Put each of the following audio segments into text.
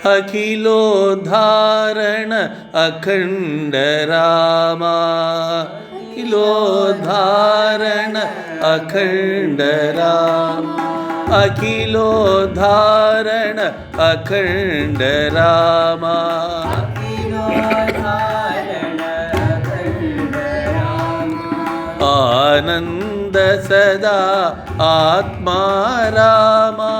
अखिलोद्धारण अखंड रामा, अखिलोद्धारण अखंड रामा, अखिलोद्धारण अखंड रामा, आनंद सदा आत्मा रामा,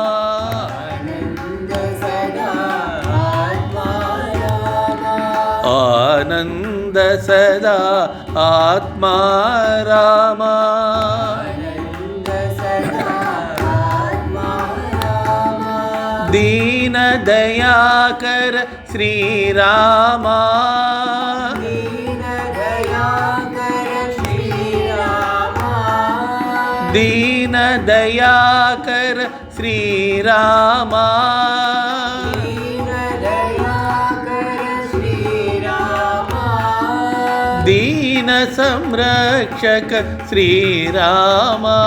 आनंद सदा आत्मा रामा, दीन दयाकर श्री रामा, दीन दयाकर श्री रामा, दीन संरक्षक श्री रामा,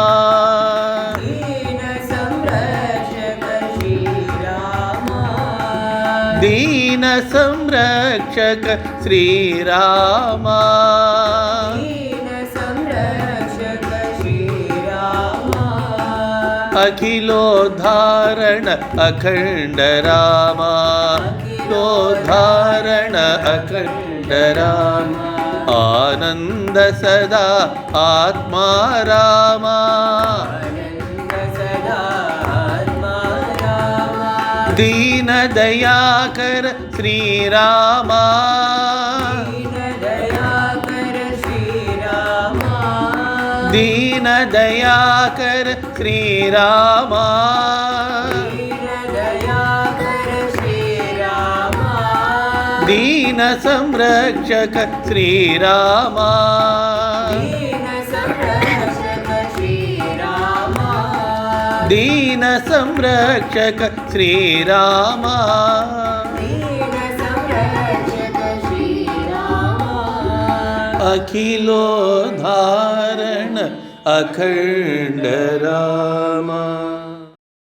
दीन संरक्षक श्री रामा, अखिलोद्धारण अखंड रामा, अखिलोद्धारण अखंड रामा, आनंद सदा आत्मा रामा, दीन दयाकर श्री रामा, दीन दयाकर श्री रामा, दीन संरक्षक श्री रामा, दीन संरक्षक श्री रामा, अखिलोद्धारण अखंड रामा।